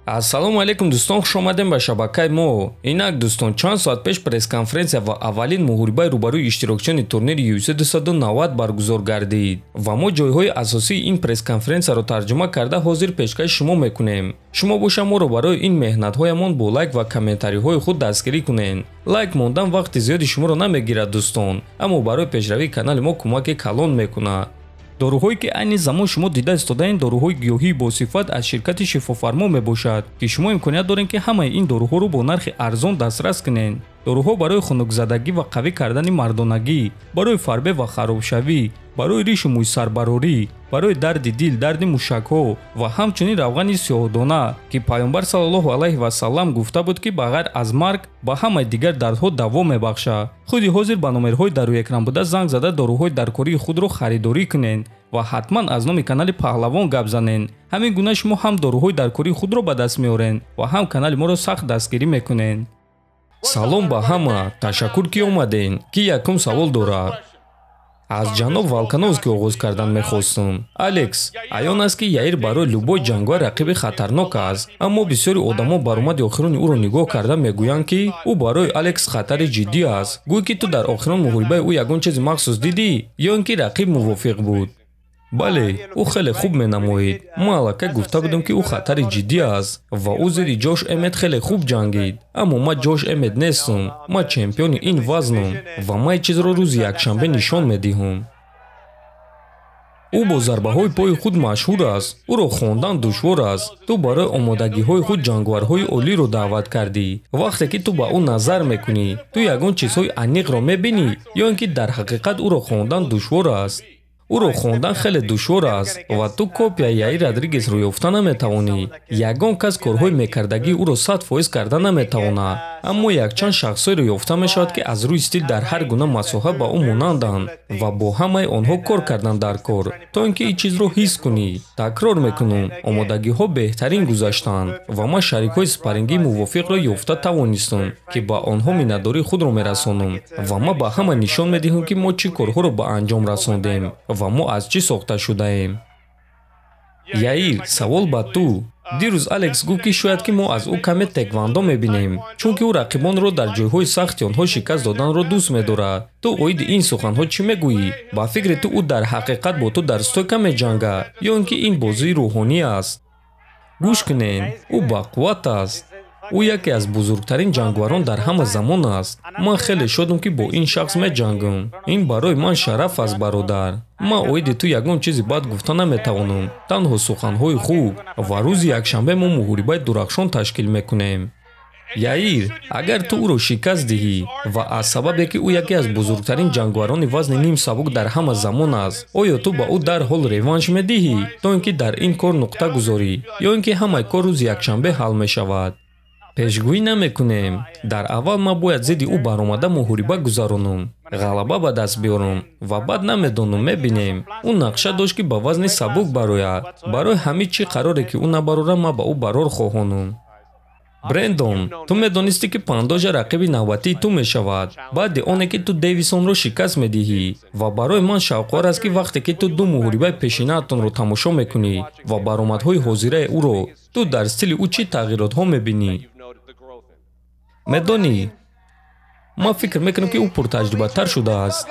Ассалому алейкум дӯстон, хуш омадем ба шабакаи мо. Инак дӯстон, чанд соат пеш пресс-конференсия ва аввалин муҳорибаи рӯбарӯи иштирокчиёни турнири UFC 290 баргузор гардид ва мо ҷойҳои асосии ин пресс-конференсияро тарҷума карда ҳозир пешкаши шумо мекунем. Шумо боша моро барои ин меҳнатҳоямон бо лайк ва комментариҳои худ дастгирӣ кунед. Лайк мондан вақти зиёди шуморо намегирад дӯстон, аммо барои пешравии канали мо кӯмаки калон мекунад. доруҳое ки айни замон шумо дида истодаен доруҳои гиёҳии босифат аз ширкати шифофармо мебошад ки шумо имконият доред ки ҳамаи ин доруҳоро бо нархи арзон дастрас кунед. доруҳо барои хунукзадагӣ ва қавӣ кардани мардонагӣ, барои фарбе ва харобшавӣ, барои ришу мӯйсарбарорӣ, барои дарди дил, дарди мушакҳо ва ҳамчунин равғани сиёҳдона ки пайғамбар саллаллоҳу алайҳи васаллам гуфта буд ки ба ғайр аз марг ба ҳамаи дигар дардҳо даво мебахшад. худи ҳозир ба номерҳои дар рӯи экран буда занг зада доруҳои даркории худро харидорӣ кунед ва ҳатман аз номи канали паҳлавон гап занед. ҳамин гуна шумо ҳам доруҳои даркории худро ба даст меоред ва ҳам канали моро сахт дастгирӣ мекунед. салом ба ҳама, ташаккур ки омаден. ки якум савол дорад? аз ҷаноб Волкановский оғоз кардан мехостум. Алекс, аён аст ки Яир барои любой ҷангвар рақиби хатарнок аст, аммо бисёри одамон баромади охирони ӯро нигоҳ карда мегӯянд ки ӯ барои Алекс хатари ҷиддӣ аст. гӯй ки ту дар охирон муҳорибаи ӯ ягон чизи махсус дидӣ ё ин ки рақиб мувофиқ буд? бале, ӯ хеле хуб менамоид. мо аллакай гуфта будем ки ӯ хатари ҷиддӣ аст ва ӯ зидди Ҷош Эммет хеле хуб ҷангид. аммо ман Ҷош Эммет нестум. ман чемпиони ин вазнум ва ман чизро рӯзи якшанбе нишон медиҳам. ӯ бо зарбаҳои пои худ машҳур аст. ӯро хондан душвор аст. ту барои омодагиҳои худ ҷангварҳои олиро даъват кардӣ. вақте ки ту ба ӯ назар мекунӣ, ту ягон чизҳои аниқро мебинӣ ё ин ки дар ҳақиқат ӯро хондан душвор аст? ӯро хондан хеле душвор аст ва ту копияи Яир Родригесро ёфта наметавонӣ. ягон кас корҳои мекардагии ӯро 100% карда наметавонад. аммо якчанд шахсҳоеро ёфта мешавад ки аз рӯи стил дар ҳар гуна масоҳа ба ӯ монанданд ва бо ҳамаи онҳо кор кардан дар кор то ин ки ин чизро ҳис кунӣ. такрор мекунам, омодагиҳо беҳтарин гузаштанд ва ман шарикҳои спарингии мувофиқро ёфта тавонистам ки ба онҳо миннатдории худро мерасонам ва ман ба ҳама нишон медиҳам ки мо чӣ корҳоро ба анҷом расондем ва мо аз чӣ сохта шудаем. Яир, савол ба ту. дирӯз Алекс гуфт ки шояд ки мо аз ӯ каме теквандо мебинем, чунки ӯ рақибонро дар ҷойҳои сахти онҳо шикаст доданро дӯст медорад. ту оиди ин суханҳо чӣ мегӯӣ? ба фикри ту ӯ дар ҳақиқат бо ту дар стойка меҷангад ё ин ки ин бозии рӯҳонӣ аст? гӯш кунед, ӯ бақувват аст. ӯ яке аз бузургтарин ҷангварон дар ҳама замон аст. ман хеле шодам ки бо ин шахс меҷангам. ин барои ман шараф аст бародар. ман оиди ту ягон чизи бад гуфта наметавонам, танҳо суханҳои хуб. ва рӯзи якшанбе мо муҳорибаи дурахшон ташкил мекунем. Яир, агар ту ӯро шикаст диҳӣ ва аз сабабе ки ӯ яке аз бузургтарин ҷангварони вазни ним сабук дар ҳама замон аст, оё ту ба ӯ дарҳол реванш медиҳӣ то ин ки дар ин кор нуқта гузорӣ ё ин ки ҳамаи кор рӯзи якшанбе ҳал мешавад? пешгӯӣ намекунем. дар аввал ман бояд зидди ӯ баромада муҳориба гузаронам, ғалаба ба даст биёрам ва баъд намедонам мебинем. ӯ нақша дошт ки ба вазни сабук барояд. барои ҳамин чӣ қароре ки ӯ набарорад ман ба ӯ барор хоҳонам. Брендон, ту медонистӣ ки Пандожа рақиби навбатии ту мешавад баъди оне ки ту Дэвисонро шикаст медиҳӣ ва барои ман шавқовар аст ки вақте ки ту ду муҳорибаи пешинаатонро тамошо мекунӣ ва баромадҳои ҳозираи ӯро, ту дар стили ӯ чӣ тағйиротҳо мебинӣ? медонӣ, ман фикр мекунам ки ӯ пуртаҷрибатар шудааст.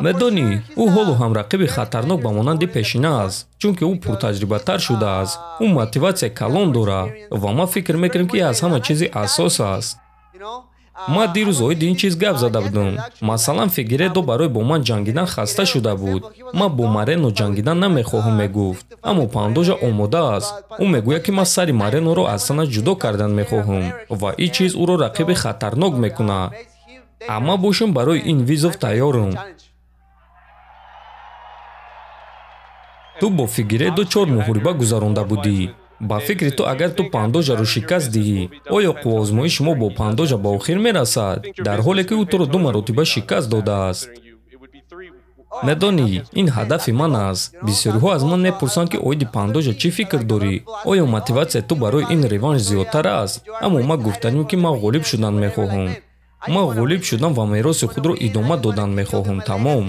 медонӣ, ӯ ҳоло ҳам рақиби хатарнок ба монанди пешина аст, чунки ӯ пуртаҷрибатар шудааст. ӯ мотиватсия калон дорад ва ман фикр мекунам ки аз ҳама чизи асос аст. ман дирӯз оиди ин чиз гап зада будам. масалан, Фигередо барои бо ман ҷангидан хаста шуда буд. ман бо Марено ҷангидан намехоҳам мегуфт, аммо Пандожа омода аст. ӯ мегӯяд ки ман сари Мареноро аз танаш ҷудо кардан мехоҳам ва ин чиз ӯро рақиби хатарнок мекунад. аммо бошам барои ин визов тайёрам. ту бо Фигередо 4 муҳориба гузаронда будӣ. ба фикри ту агар ту Пандожаро шикаст диҳӣ, оё қуввозмоиши мо бо Пандожа ба охир мерасад, дар ҳоле ки ӯ туро 2 маротиба шикаст додааст? медонӣ, ин ҳадафи ман аст. бисёриҳо аз ман мепурсанд ки оиди Пандожа чӣ фикр дорӣ? оё мотиватсияи ту барои ин реванш зиёдтар аст? аммо ман гуфтаним ки ман ғолиб шудан мехоҳам. ма ғолиб шудан ва мероси худро идома додан мехоҳам. Тамом.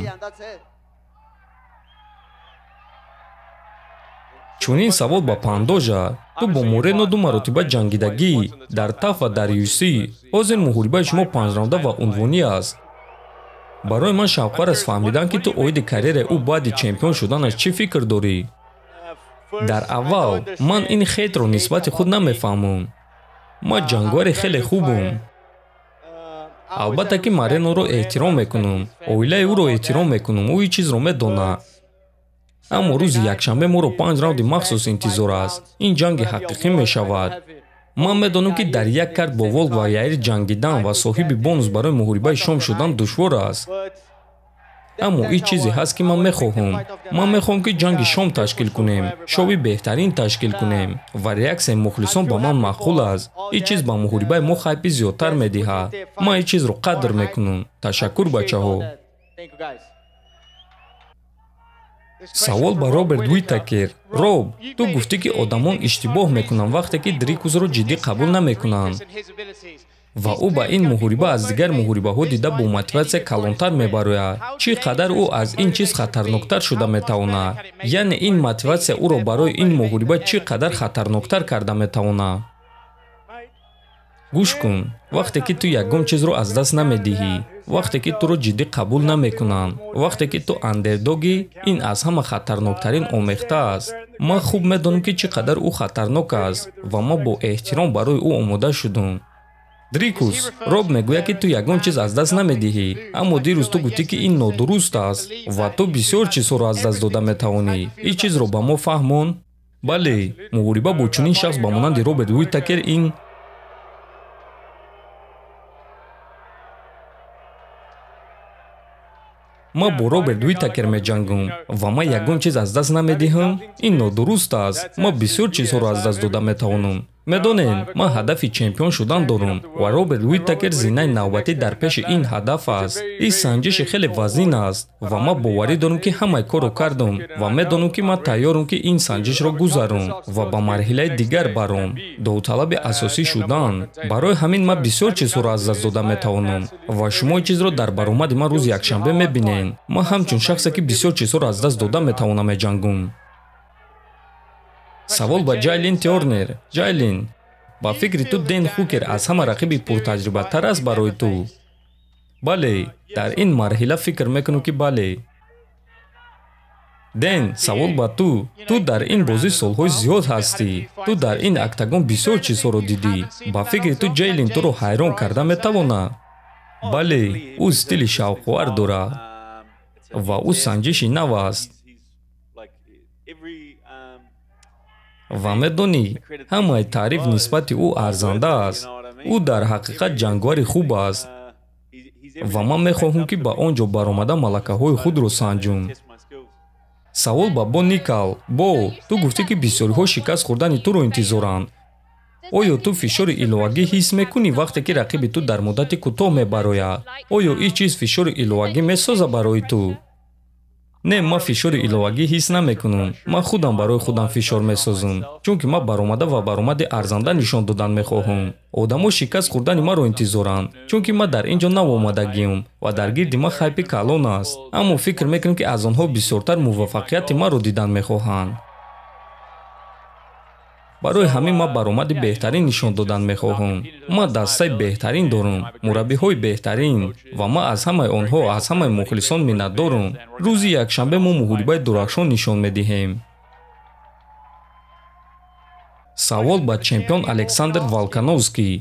чунин савол ба пандожа, ту бо Морено 2 маротиба ҷангидагӣ дар ТАФ ва дар UFC. ҳозир муҳорибаи шумо 5 раунда ва унвонӣ аст. барои ман шавқар аст фаҳмидан ки ту оиди карьераи ӯ баъди чемпион шуданаш чӣ фикр дорӣ? дар аввал ман ин хейтро нисбати худ намефаҳмам. ман ҷангвари хеле хубам. албатта ки Мореноро эҳтиром мекунам, оилаи ӯро эҳтиром мекунам, ӯ ин чизро медонад. аммо рӯзи якшанбе моро 5 раунди махсус интизор аст. ин ҷанги ҳақиқӣ мешавад. ман медонам ки дар як карт бо Волк ва Яир ҷангидан ва соҳиби бонус барои муҳорибаи шом шудан душвор аст. аммо ин чизе ҳаст ки ман мехоҳам. ман мехоҳам ки ҷанги шом ташкил кунем, шови беҳтарин ташкил кунем ва реаксияи мухлисон ба ман маъқул аст. ин чиз ба муҳорибаи мо хайпи зиёдтар медиҳад. ман ин чизро қадр мекунам. ташаккур бачаҳо. савол ба Роберт Уитакер. Роб, ту гуфтӣ ки одамон иштибоҳ мекунанд вақте ки Дрикузро ҷиддӣ қабул намекунанд. ва ӯ ба ин муҳориба аз дигар муҳорибаҳо дида бо мотиватсия калонтар мебарояд. чӣ қадар ӯ аз ин чиз хатарноктар шуда метавонад? яъне ин мотиватсия ӯро барои ин муҳориба чӣ қадар хатарноктар карда метавонад? гӯш кун, вақте ки ту ягон чизро аз даст намедиҳӣ, вақте ки туро ҷиддӣ қабул намекунанд, вақте ки ту андердогӣ, ин аз ҳама хатарноктарин омехта аст. ман хуб медонам ки чӣ қадар ӯ хатарнок аст ва ман бо эҳтиром барои ӯ омода шудам. Дрикус, Роб мегӯяд ки ту ягон чиз аз даст намедиҳӣ, аммо дирӯз ту гуфтӣ ки ин нодуруст аст ва ту бисёр чизҳоро аз даст дода метавонӣ. ин чизро ба мо фаҳмон. бале, муҳориба бо чунин шахс ба монанди Роберт Уитакер ин ман бо Роберт Уитакер меҷангам ва ман ягон чиз аз даст намедиҳам. ин нодуруст аст. ман бисёр чизҳоро аз даст дода метавонам. медонем, ман ҳадафи чемпион шудан дорам ва Роберт Уитакер зинаи навбатӣ дар пеши ин ҳадаф аст. ин санҷиши хеле вазнин аст ва ман боварӣ дорам ки ҳамаи корро кардам ва медонам ки ман тайёрам ки ин санҷишро гузарам ва ба марҳилаи дигар барам. довталаби асосӣ шудан. барои ҳамин ман бисёр чизҳоро аз даст дода метавонам ва шумо ин чизро дар баромади ман рӯзи якшанбе мебинед. ман ҳамчун шахсе ки бисёр чизҳоро аз даст дода метавонам меҷангам. савол ба Ҷайлин Тернер. Ҷайлин, ба фикри ту Дэн Хукер аз ҳама рақиби пуртаҷрибатар аст барои ту? бале, дар ин марҳила фикр мекунам ки бале. Дэн, савол ба ту. Ту дар ин бозӣ солҳои зиёд ҳастӣ. Ту дар ин октагон бисёр чизҳоро дидӣ. Ба фикри ту Ҷейлин туро ҳайрон карда метавонад? бале, ӯ стили шавқовар дорад ва ӯ санҷиши нав аст. ва медонӣ, ҳамаи таъриф нисбати ӯ арзанда аст. ӯ дар ҳақиқат ҷангвари хуб аст ва ман мехоҳам ки ба он ҷо баромада малакаҳои худро санҷум. савол ба Бо Никал. Бо, ту гуфтӣ ки бисёриҳо шикаст хӯрдани туро интизоранд. оё ту фишори иловагӣ ҳис мекунӣ вақте ки рақиби ту дар муддати кӯтоҳ мебарояд? оё ин чиз фишори иловагӣ месозад барои ту? не, ман фишори иловагӣ ҳис намекунам. ман худам барои худам фишор месозам, чунки ман баромада ва баромади арзанда нишон додан мехоҳам. одамо шикаст хӯрдани маро интизоранд, чунки ман дар ин ҷо навомадагиам ва дар гирди ман хайпи калон аст. аммо фикр мекунам ки аз онҳо бисёртар муваффақияти маро дидан мехоҳанд. барои ҳамин ман баромади беҳтарин нишон додан мехоҳам. ман дастаи беҳтарин дорам, мураббиҳои беҳтарин ва ман аз ҳамаи онҳо, аз ҳамаи мухлисон миннатдорам. рӯзи якшанбе мо муҳорибаи дурахшон нишон медиҳем. савол ба чемпион Александр Волкановский.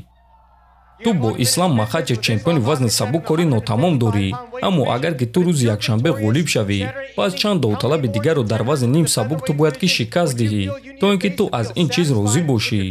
ту бо Ислам Махачев чемпиони вазни сабук кори нотамом дорӣ, аммо агар ки ту рӯзи якшанбе ғолиб шавӣ, пас чанд довталаби дигарро дар вазни ним сабук ту бояд ки шикаст диҳӣ, то ин ки ту аз ин чиз розӣ бошӣ.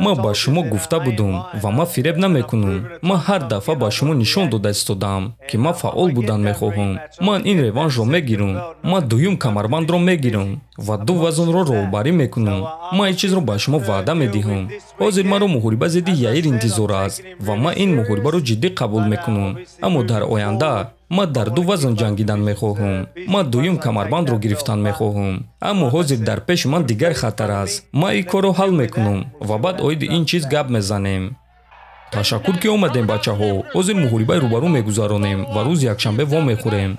ман ба шумо гуфта будам ва ман фиреб намекунам. ман ҳар дафъа ба шумо нишон дода истодам ки ман фаъол будан мехоҳам. ман ин реваншро мегирам. ман дуюм камарбандро мегирам ва ду вазнро роҳбарӣ мекунам. ман ин чизро ба шумо ваъда медиҳам. ҳозир маро муҳориба зидди Яир интизор аст ва ман ин муҳорибаро ҷиддӣ қабул мекунам. аммо дар оянда ман дар ду вазн ҷангидан мехоҳам. ман дуюм камарбандро гирифтан мехоҳам. аммо ҳозир дар пеши ман дигар хатар аст. ман ин корро ҳал мекунам ва баъд оиди ин чиз гап мезанем. Ташаккур ки омадем бачаҳо. Ҳозир муҳорибаи рӯбарӯ мегузаронем ва рӯзи якшанбе вомехӯрем.